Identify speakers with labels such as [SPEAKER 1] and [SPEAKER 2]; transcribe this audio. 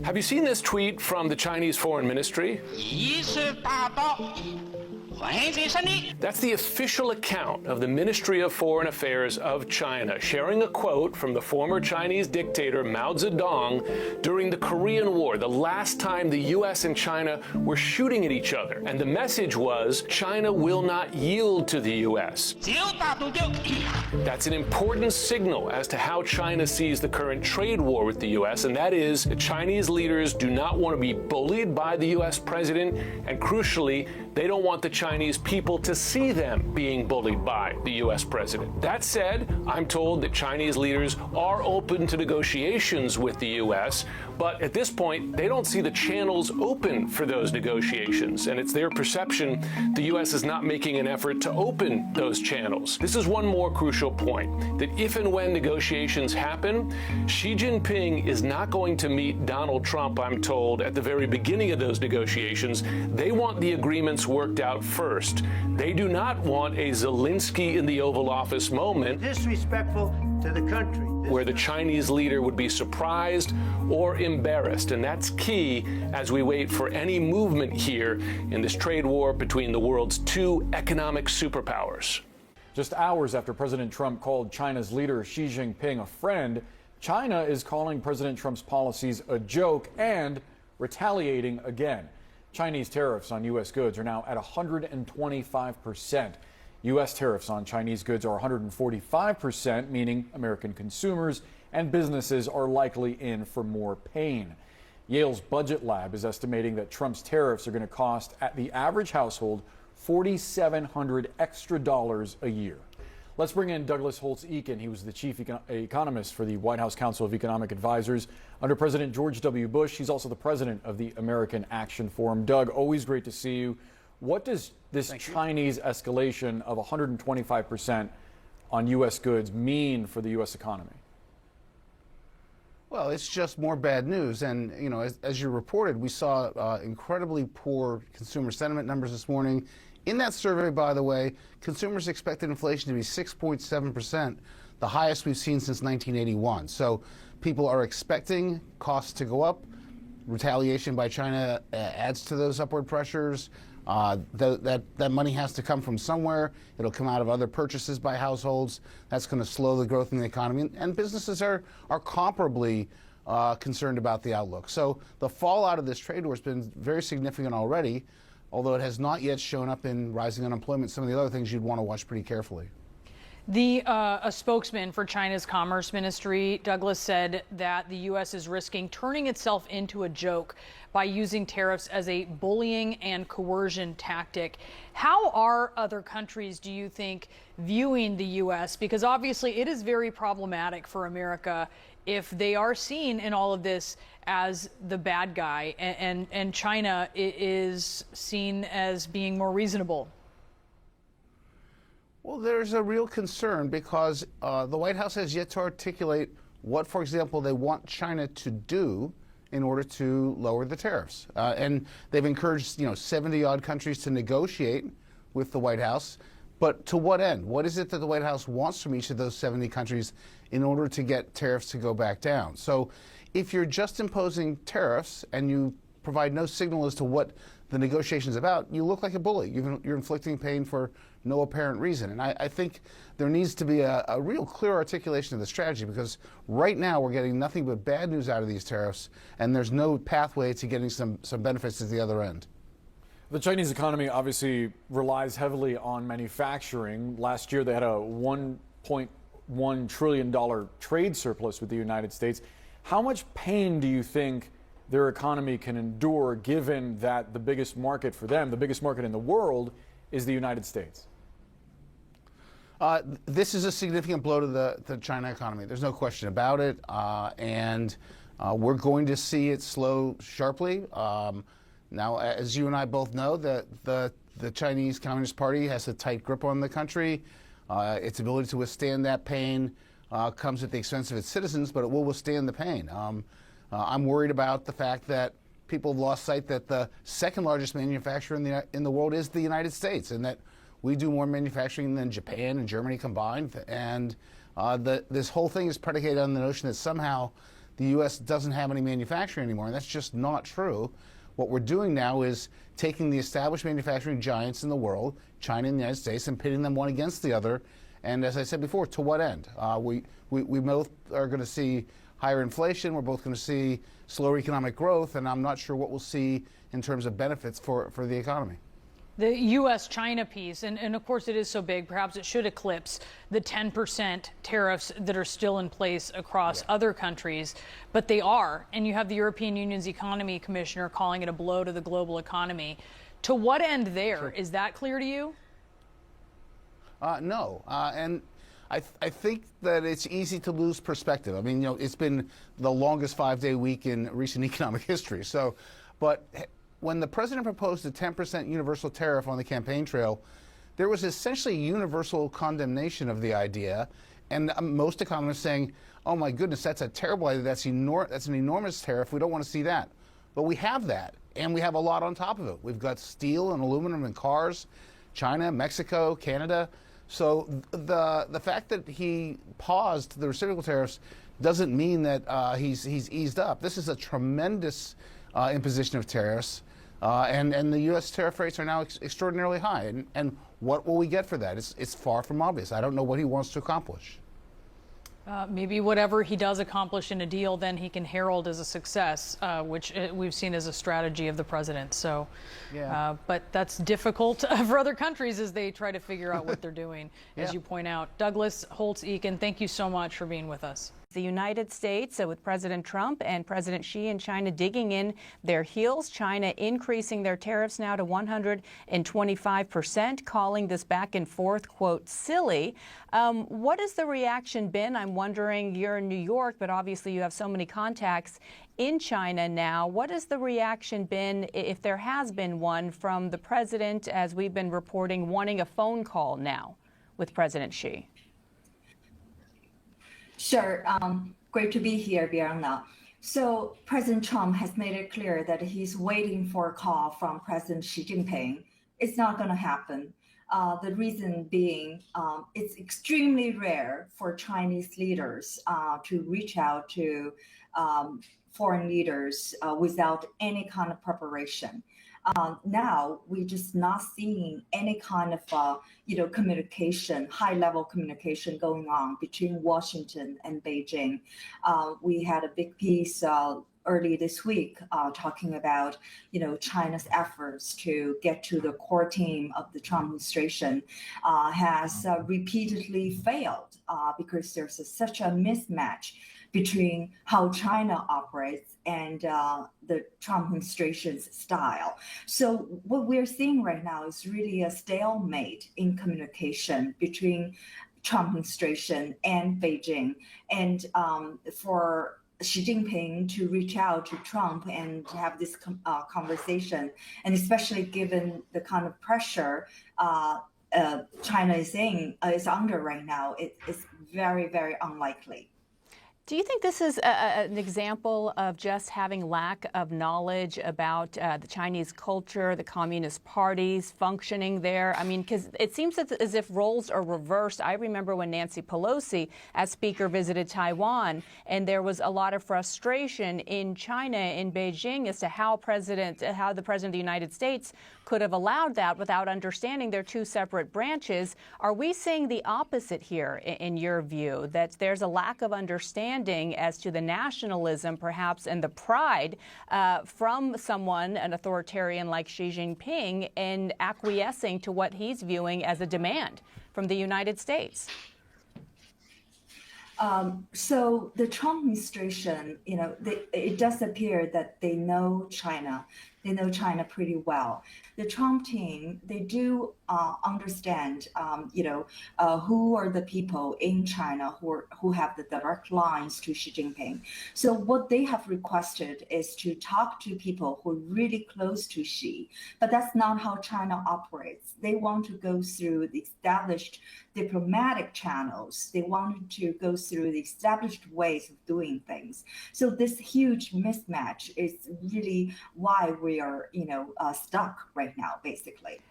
[SPEAKER 1] Have you seen this tweet from the Chinese Foreign Ministry? That's the official account of the Ministry of Foreign Affairs of China, sharing a quote from the former Chinese dictator Mao Zedong during the Korean War, the last time the U.S. and China were shooting at each other. And the message was, China will not yield to the U.S. That's an important signal as to how China sees the current trade war with the U.S., and that is the Chinese leaders do not want to be bullied by the U.S. president, and crucially, they don't want the Chinese people to see them being bullied by the U.S. president. That said, I'm told that Chinese leaders are open to negotiations with the U.S., but at this point, they don't see the channels open for those negotiations, and it's their perception the U.S. is not making an effort to open those channels. This is one more crucial point, that if and when negotiations happen, Xi Jinping is not going to meet Donald Trump, I'm told, at the very beginning of those negotiations. They want the agreements worked out first. They do not want a Zelensky in the Oval Office moment,
[SPEAKER 2] disrespectful to the country,
[SPEAKER 1] where the Chinese leader would be surprised or embarrassed. And that's key as we wait for any movement here in this trade war between the world's two economic superpowers.
[SPEAKER 3] Just hours after President Trump called China's leader Xi Jinping a friend, China is calling President Trump's policies a joke and retaliating again. Chinese tariffs on U.S. goods are now at 125%. U.S. tariffs on Chinese goods are 145%, meaning American consumers and businesses are likely in for more pain. Yale's Budget Lab is estimating that Trump's tariffs are going to cost at the average household $4,700 extra a year. Let's bring in Douglas Holtz-Eakin. He was the chief economist for the White House Council of Economic Advisors under President George W. Bush. He's also the president of the American Action Forum. Doug, always great to see you. What does this Chinese escalation of 125% on U.S. goods mean for the U.S. economy?
[SPEAKER 4] Well, it's just more bad news. And, you know, as you reported, we saw incredibly poor consumer sentiment numbers this morning. In that survey, by the way, consumers expected inflation to be 6.7%, the highest we've seen since 1981. So people are expecting costs to go up. Retaliation by China adds to those upward pressures. That money has to come from somewhere. It'll come out of other purchases by households. That's going to slow the growth in the economy. And businesses are comparably concerned about the outlook. So the fallout of this trade war has been very significant already, although it has not yet shown up in rising unemployment, some of the other things you'd want to watch pretty carefully.
[SPEAKER 5] A spokesman for China's Commerce Ministry, Douglas, said that the U.S. is risking turning itself into a joke by using tariffs as a bullying and coercion tactic. How are other countries, do you think, viewing the U.S.? Because obviously it is very problematic for America if they are seen in all of this as the bad guy, and China is seen as being more reasonable.
[SPEAKER 4] Well, there's a real concern because the White House has yet to articulate what, for example, they want China to do in order to lower the tariffs. And they've encouraged, 70-odd countries to negotiate with the White House. But to what end? What is it that the White House wants from each of those 70 countries in order to get tariffs to go back down? So if you're just imposing tariffs and you provide no signal as to what the negotiation is about, you look like a bully. You're inflicting pain for no apparent reason. And I think there needs to be a real clear articulation of the strategy, because right now we're getting nothing but bad news out of these tariffs, and there's no pathway to getting some benefits at the other end.
[SPEAKER 3] The Chinese economy obviously relies heavily on manufacturing. Last year they had a $1.1 trillion trade surplus with the United States. How much pain do you think their economy can endure, given that the biggest market for them, the biggest market in the world, is the United States?
[SPEAKER 4] This is a significant blow to the China economy. There's no question about it. And we're going to see it slow sharply. Now, as you and I both know, the Chinese Communist Party has a tight grip on the country. Its ability to withstand that pain comes at the expense of its citizens, but it will withstand the pain. I'm worried about the fact that people have lost sight that the second largest manufacturer in the world is the United States, and that we do more manufacturing than Japan and Germany combined. And this whole thing is predicated on the notion that somehow the U.S. doesn't have any manufacturing anymore, and that's just not true. What we're doing now is taking the established manufacturing giants in the world, China and the United States, and pitting them one against the other. And as I said before, to what end? We both are going to see higher inflation. We're both going to see slower economic growth, and I'm not sure what we'll see in terms of benefits for the economy.
[SPEAKER 5] The U.S.-China piece, and of course it is so big, perhaps it should eclipse the 10% tariffs that are still in place across other countries, but they are. And you have the European Union's economy commissioner calling it a blow to the global economy. To what end there? Sure. Is that clear to you?
[SPEAKER 4] No. And I think that it's easy to lose perspective. I mean, it's been the longest 5-day week in recent economic history. So, but when the president proposed a 10% universal tariff on the campaign trail, there was essentially universal condemnation of the idea, and most economists saying, oh my goodness, that's a terrible idea, that's an enormous tariff, we don't want to see that. But we have that, and we have a lot on top of it. We've got steel and aluminum and cars, China, Mexico, Canada. So the fact that he paused the reciprocal tariffs doesn't mean that he's eased up. This is a tremendous imposition of tariffs. And the U.S. tariff rates are now extraordinarily high. And what will we get for that? It's far from obvious. I don't know what he wants to accomplish.
[SPEAKER 5] Maybe whatever he does accomplish in a deal, then he can herald as a success, which we've seen as a strategy of the president. So, yeah. But that's difficult for other countries as they try to figure out what they're doing, as you point out. Douglas Holtz-Eakin, thank you so much for being with us.
[SPEAKER 6] The United States with President Trump and President Xi and China digging in their heels. China increasing their tariffs now to 125%, calling this back and forth, quote, silly. What has the reaction been? I'm wondering, you're in New York, but obviously you have so many contacts in China now. What has the reaction been, if there has been one, from the president, as we've been reporting, wanting a phone call now with President Xi?
[SPEAKER 7] Sure. Great to be here, Bianca. So President Trump has made it clear that he's waiting for a call from President Xi Jinping. It's not going to happen. The reason being, it's extremely rare for Chinese leaders to reach out to foreign leaders without any kind of preparation. Now we're just not seeing any kind of communication, high-level communication going on between Washington and Beijing. We had a big piece early this week talking about China's efforts to get to the core team of the Trump administration has repeatedly failed because there's such a mismatch between how China operates and the Trump administration's style. So what we're seeing right now is really a stalemate in communication between Trump administration and Beijing. And for Xi Jinping to reach out to Trump and to have this conversation, and especially given the kind of pressure China is under right now, it's very, very unlikely.
[SPEAKER 6] Do you think this is an example of just having lack of knowledge about the Chinese culture, the Communist parties functioning there? I mean, because it seems as if roles are reversed. I remember when Nancy Pelosi, as Speaker, visited Taiwan, and there was a lot of frustration in China, in Beijing, as to how the President of the United States could have allowed that without understanding they're two separate branches. Are we seeing the opposite here, in your view, that there's a lack of understanding as to the nationalism, perhaps, and the pride from someone, an authoritarian like Xi Jinping, in acquiescing to what he's viewing as a demand from the United States?
[SPEAKER 7] So the Trump administration, it does appear that they know China. They know China pretty well. The Trump team, they do understand, who are the people in China who have the direct lines to Xi Jinping. So what they have requested is to talk to people who are really close to Xi, but that's not how China operates. They want to go through the established diplomatic channels. They wanted to go through the established ways of doing things. So this huge mismatch is really why we are, stuck right now, basically.